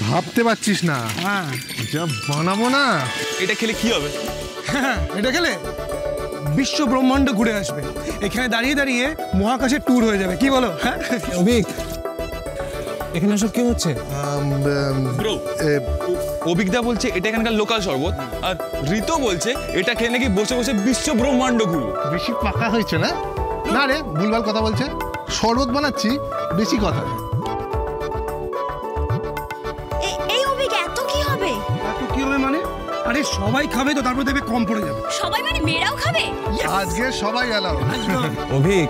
ভাবতে পারছিস না। হ্যাঁ, যা বানাবো না। এটা খেলে কি হবে? হ্যাঁ, এটা খেলে বিশ্ব ব্রহ্মাণ্ড ঘুরে আসবে। এখানে দাঁড়িয়ে দাঁড়িয়ে মহাকাশের ট্যুর হয়ে যাবে, কি বলো? হ্যাঁ অভিক, এখানে সব কি হচ্ছে? ব্রো, অভিজ্ঞতা বলছে এটা এখানকার লোকাল শরবত, আর ঋতো বলছে এটা খেলে নাকি বসে বসে বিশ্ব ব্রহ্মাণ্ড ঘুরবে। বেশি পাকা হয়েছে না? না রে, ভুলভাল কথা বলছে। শরবত বানাচ্ছি, বেশি কথা। এই অভিক, এত কি হবে? এত কি হবে মানে? আরে সবাই খাবে তো, তারপর দেখবে কম পড়ে যাবে। সবাই মানে মেয়েরাও খাবে? আজকে সবাই এলাও। অভিক,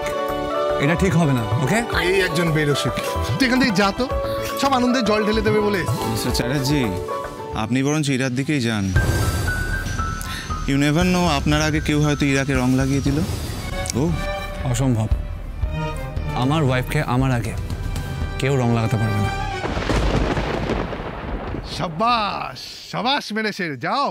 এটা ঠিক হবে না, ওকে? এই একজন বেরোসে, তুই এখান থেকে যা তো। সব আনন্দে জল ঢেলে দেবে বলে। মিস্টার চ্যাটার্জি, আপনি বরঞ্চ ইরার দিকেই যান। ইউ নেভার নো, আপনার আগে কেউ হয়তো ইরাকে রং লাগিয়ে দিল। ও অসম্ভব। আমার ওয়াইফকে আমার আগে কেউ রং লাগাতে পারবে না। সাবাস সাবাস মেরেছে, যাও।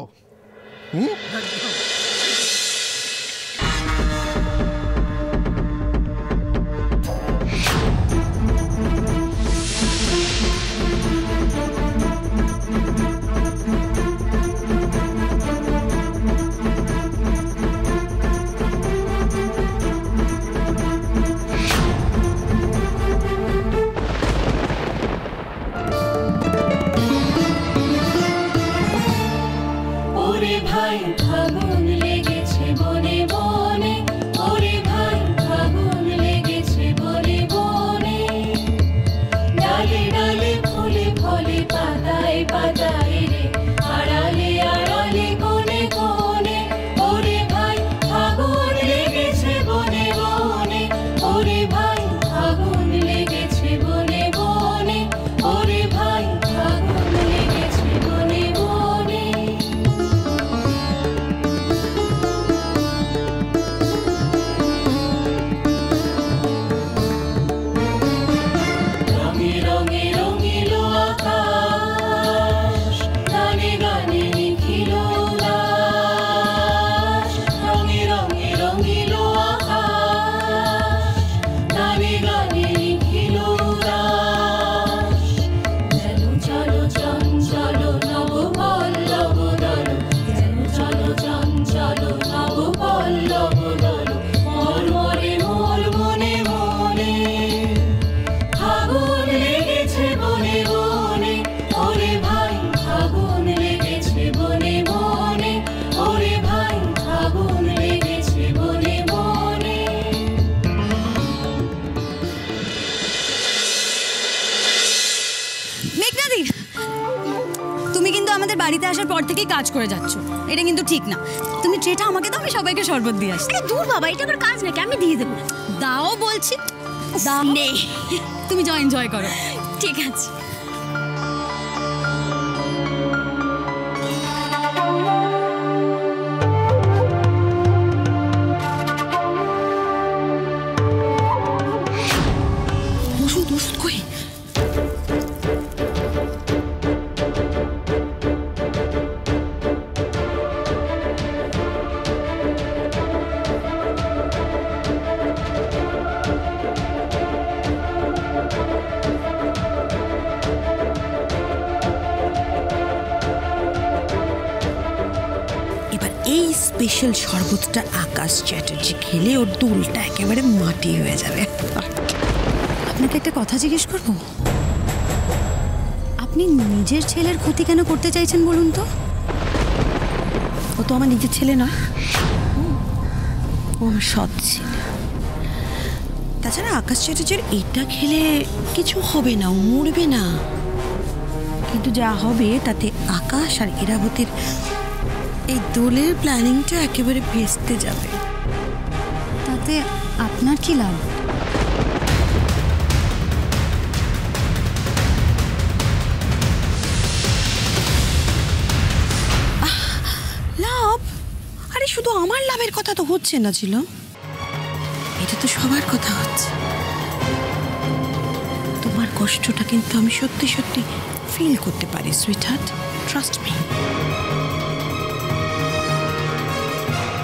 তুমি কিন্তু আমাদের বাড়িতে আসার পর থেকেই কাজ করে যাচ্ছ, এটা কিন্তু ঠিক না। তুমি ট্রেটা আমাকে দাও, আমি সবাইকে শরবত দিয়ে আসছি। দূর বাবা, এটা আমার কাজ নাকি, আমি দিয়ে দেবো। দাও বলছি, দাও। নে, তুমি যা এনজয় করো। ঠিক আছে। ওষুধ ওষুধ কই? স্পেশাল শরবতটা আকাশ চ্যাটার্জি খেলে ওর দুলটা একেবারে মাটি হয়ে যাবে। আপনাকে একটা কথা জিজ্ঞেস করবো, আপনি নিজের ছেলের ক্ষতি কেন করতে চাইছেন বলুন তো? ও তো আমার নিজের ছেলে নয়, ও আমার সৎ ছেলে। তাছাড়া আকাশ চ্যাটার্জির এটা খেলে কিছু হবে না, ও মরবে না। কিন্তু যা হবে তাতে আকাশ আর ইরাবতীর এই দোলের প্ল্যানিংটা একেবারে ভেস্তে যাবে। তাতে আপনার কি লাভ? লাভ? আরে শুধু আমার লাভের কথা তো হচ্ছে না ছিল, এটা তো সবার কথা হচ্ছে। তোমার কষ্টটা কিন্তু আমি সত্যি সত্যি ফিল করতে পারি সুইট হার্ট, ট্রাস্ট মি।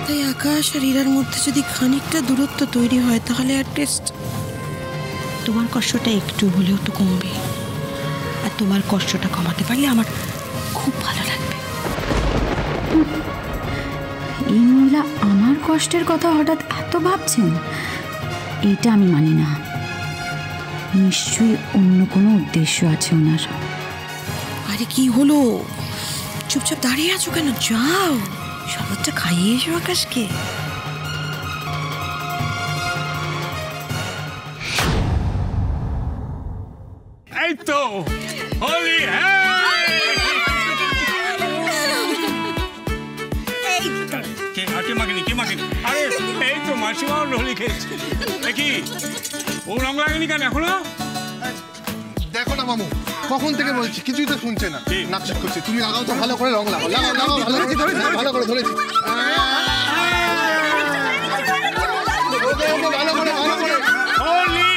তাই আকাশ আর ইরার মধ্যে যদি খানিকটা দূরত্ব তৈরি হয় তাহলে অ্যাটলিস্ট তোমার কষ্টটা একটু হলেও তো কমবে। আর তোমার কষ্টটা কমাতে পারলে আমার খুব ভালো লাগবে। এই মহিলা আমার কষ্টের কথা হঠাৎ এত ভাবছেন, এটা আমি মানি না। নিশ্চয়ই অন্য কোনো উদ্দেশ্য আছে ওনার। আরে কি হলো, চুপচাপ দাঁড়িয়ে আছো কেন? যাও, শরবতটা খাইয়ে এসো আকাশকে। এই তো হোলি এই তো মাসিমা হোলি খেয়েছে। দেখি ও রং লাগেনি কেন এখনো? দেখো না মামু, কখন থেকে বলছি, কিছুই তো শুনছে না, নাকশিট করছে। তুমি লাগাও তো, ভালো করে রং লাগাও, লাগাও লাগাও, ভালো করে ধরেছি। ভালো করে ভালো করে হোলি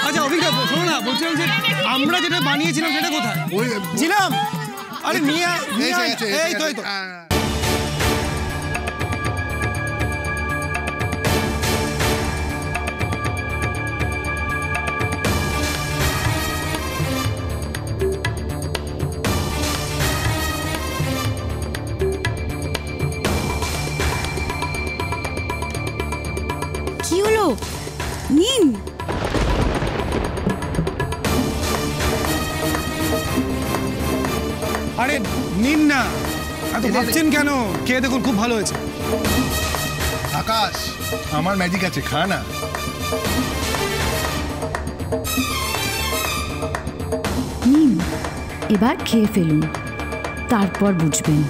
আচ্ছা অভিজ্ঞ, শোনো না, বলছিলাম যে আমরা যেটা বানিয়েছিলাম সেটা কোথায় ওই ছিলাম? আরে নিয়ে এই তো এই তো। কি হলো? নিন। আরে নিন না, এত ভাবছেন কেন? খেয়ে দেখুন, খুব ভালো হয়েছে। আকাশ, আমার ম্যাজিক আছে, খা না। নিন, এবার খেয়ে ফেলুন, তারপর বুঝবেন।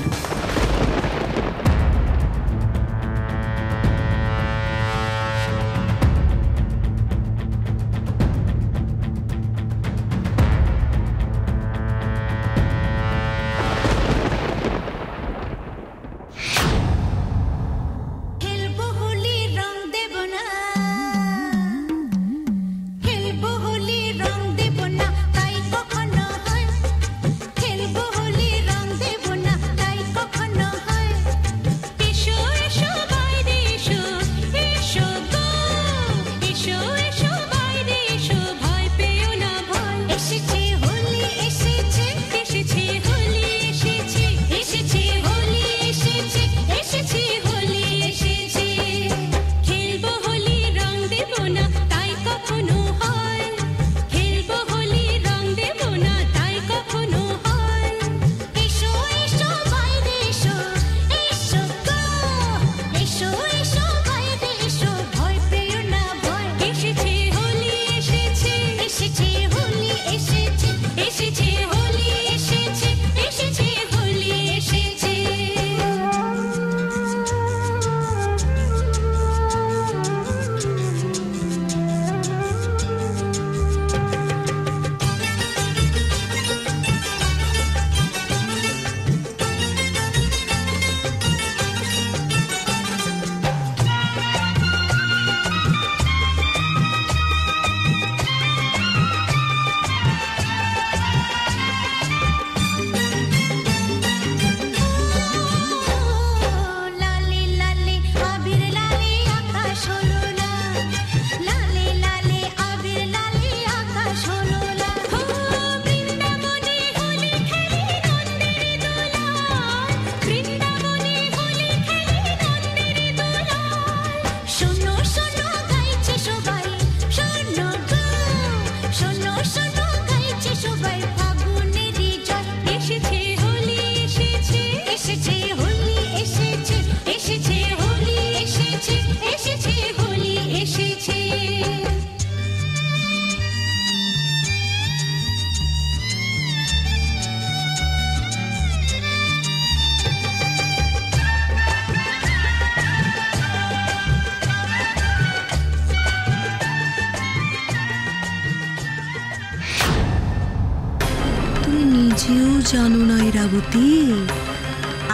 নিজেও জানো না ইরাবতী,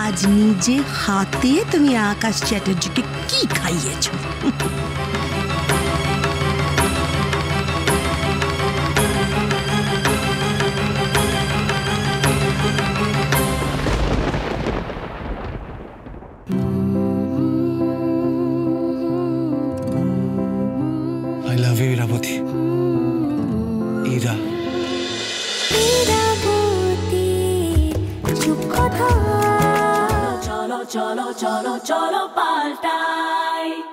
আজ নিজে হাতে তুমি আকাশ চ্যাটার্জিকে কি খাইয়েছো। I love you Irabati. Ira. চলো চলো চলো চলো পাল্টাই।